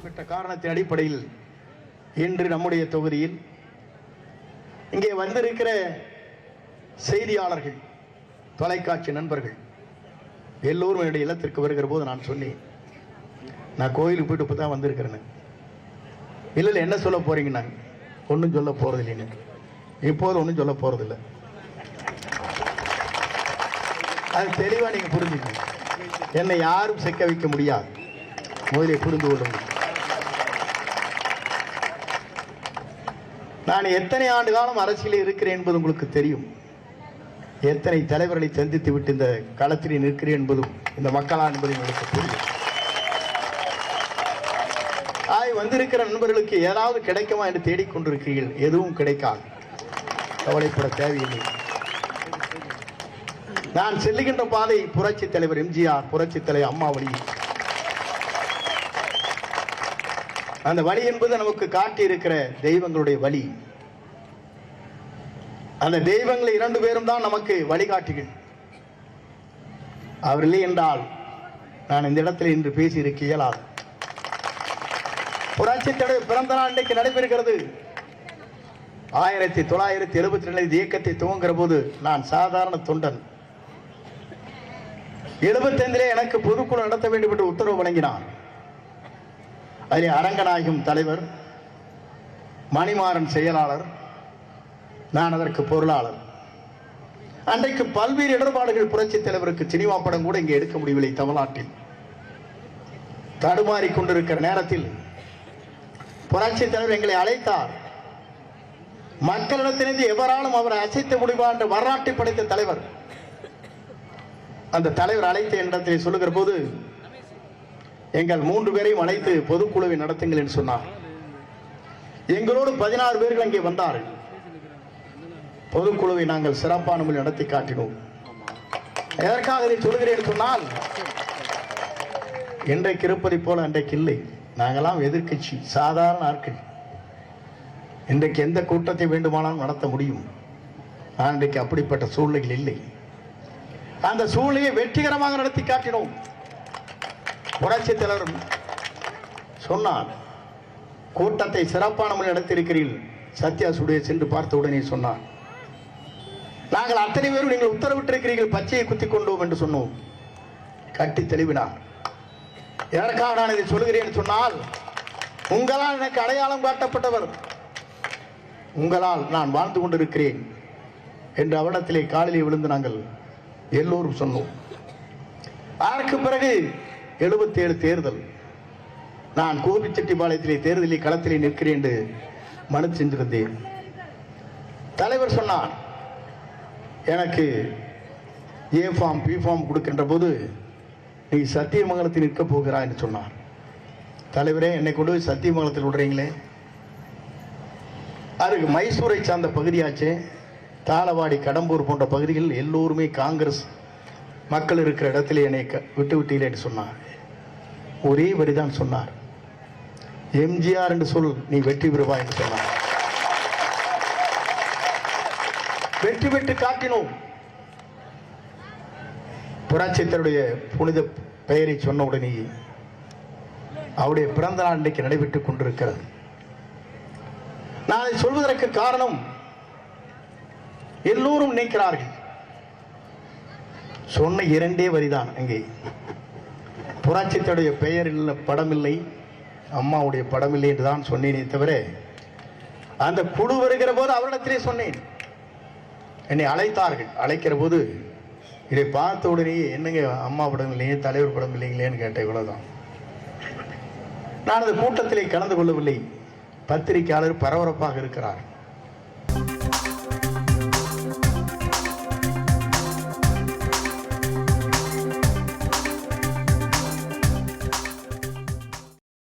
பெற்ற காரணத்தின் அடிப்படையில் இன்று நம்முடைய தொகுதியில் இங்கே வந்திருக்கிற செய்தியாளர்கள், தொலைக்காட்சி நண்பர்கள் எல்லோரும் என்னுடைய இல்லத்திற்கு வருகிற போது நான் சொன்னேன், நான் கோயிலுக்கு போயிட்டு இப்போ தான் வந்திருக்கிறேன்னு. இல்லை என்ன சொல்ல போறீங்கன்னா, ஒன்றும் சொல்ல போறது இல்லைன்னு. இப்போது ஒன்றும் சொல்ல போறதில்லை. அது தெளிவாக நீங்கள் புரிஞ்சுக்கணும். என்னை யாரும் சிக்க வைக்க முடியாது. முதலில் புரிந்து கொள்ளுங்கள். நான் எத்தனை ஆண்டு காலம் அரசியலில் இருக்கிறேன் என்பது உங்களுக்கு தெரியும். எத்தனை தலைவர்களை சந்தித்து விட்டு இந்த களத்தில் நிற்கிறேன் என்பதும் இந்த மக்களா என்பதும் உங்களுக்கு புரியும். வந்திருக்கிற நண்பர்களுக்கு ஏதாவது கிடைக்குமா என்று தேடிக்கொண்டிருக்கிறீர்கள். எதுவும் கிடைக்காது, கவலைப்பட தேவையில்லை. நான் செல்லுகின்ற பாதை புரட்சி தலைவர் எம்ஜிஆர், புரட்சி தலைவர் அம்மா வழி. அந்த வழி என்பது நமக்கு காட்டி இருக்கிற தெய்வங்களுடைய வழி. அந்த தெய்வங்களை இரண்டு பேரும் தான் நமக்கு வழிகாட்டிகள். அவர் இல்லை என்றால் நான் இந்த இடத்தில் இன்று பேசி இருக்க இயலாது. புரட்சி தலைவர் பிறந்த நாள் இன்றைக்கு நடைபெறுகிறது. 1972 இயக்கத்தை துவங்குகிற போது நான் சாதாரண தொண்டன். 75 எனக்கு பொதுக்குழு நடத்த வேண்டும் என்று உத்தரவு வழங்கினார். அதிலே அரங்கநாயகம் தலைவர், மணிமாறன் செயலாளர், நான் அதற்கு பொருளாளர். அன்றைக்கு பல்வேறு இடர்பாடுகள். புரட்சி தலைவருக்கு சினிமா படம் கூட இங்கே எடுக்க முடியவில்லை. தமிழ்நாட்டில் தடுமாறி கொண்டிருக்கிற நேரத்தில் புரட்சி தலைவர் எங்களை அழைத்தார். மக்களிடத்திலிருந்து எவராலும் அவரை அசைத்த முடிவா என்று வரலாற்றை படைத்த தலைவர். அந்த தலைவர் அழைத்த இடத்திலே சொல்லுகிற போது எங்கள் 3 பேரையும் அழைத்து பொதுக்குழுவை நடத்துங்கள் என்று சொன்னார். எங்களோடு 16 பேர்கள் அங்கே வந்தார்கள். பொதுக்குழுவை நாங்கள் சிறப்பான முறையில் நடத்தி காட்டினோம். எதற்காக இதை சொல்கிறேன் சொன்னால், இன்றைக்கு இருப்பதை போல அன்றைக்கு இல்லை. நாங்களாம் எதிர்கட்சி, சாதாரண ஆட்கள். இன்றைக்கு எந்த கூட்டத்தை வேண்டுமானாலும் நடத்த முடியும். ஆனால் இன்றைக்கு அப்படிப்பட்ட சூழ்நிலைகள் இல்லை. அந்த சூழ்நிலையை வெற்றிகரமாக நடத்தி காட்டினோம். புரட்சி தலைவர் சொன்னார், கூட்டத்தை சிறப்பான முறையில் நடத்தியிருக்கிறீர்கள். சத்யா சுடைய சென்று பார்த்த உடனே சொன்னார், நாங்கள் அத்தனை பேரும் நீங்கள் உத்தரவிட்டிருக்கிறீர்கள், பச்சையை குத்திக் கொண்டோம் என்று சொன்னோம். கட்டி தெளிவினார். எதற்காக நான் இதை சொல்கிறேன் சொன்னால், உங்களால் எனக்கு அடையாளம் காட்டப்பட்டவர், உங்களால் நான் வாழ்ந்து கொண்டிருக்கிறேன் என்று அவரிடத்திலே காலிலே விழுந்து நாங்கள் எல்லோரும் சொன்னோம். அதற்கு பிறகு 77 தேர்தல். நான் கோபிச்செட்டிப்பாளையத்திலே தேர்தலில் களத்திலே நிற்கிறேன் என்று மனு சென்றிருந்தேன். தலைவர் சொன்னார், எனக்கு ஏ ஃபார்ம் பி ஃபார்ம் கொடுக்கின்ற போது நீ சத்தியமங்கலத்தில் நிற்க போகிறாய் என்று சொன்னார். தலைவரே, என்னை கொண்டு போய் சத்தியமங்கலத்தில் விடுறீங்களே, அதுக்கு மைசூரை சார்ந்த பகுதியாச்சே, தாளவாடி, கடம்பூர் போன்ற பகுதிகள் எல்லோருமே காங்கிரஸ் மக்கள் இருக்கிற இடத்திலே என்னை விட்டு விட்டீர்கள் என்று சொன்னார். ஒரே வரிதான் சொன்னார், எம்ஜிஆர் என்று சொல், நீ வெற்றி பெறுவாய் என்று சொன்னார். வெற்றி பெற்று காட்டினோம். புரட்சித்தருடைய புனித பெயரை சொன்ன உடனே அவருடைய பிறந்த நாள் இன்றைக்கு நடைபெற்றுக் கொண்டிருக்கிறது. நான் அதை சொல்வதற்கு காரணம், எல்லோரும் நினைக்கிறார்கள், சொன்ன 2 வரிதான். அங்கே புரட்சித்தருடைய பெயர் இல்லை, படம் இல்லை, அம்மாவுடைய படம் இல்லை என்று தான் சொன்னேனே தவிர, அந்த குழு வருகிற போது அவரிடத்திலே சொன்னேன். என்னை அழைத்தார்கள். அழைக்கிற போது இதை பார்த்த உடனே, என்னங்க அம்மா படம் இல்லையே, தலைவர் படம் இல்லைங்களேன்னு கேட்டேன். இவ்வளவுதான். நான் அந்த கூட்டத்திலே கலந்து கொள்ளவில்லை. பத்திரிகையாளர் பரபரப்பாக இருக்கிறார்.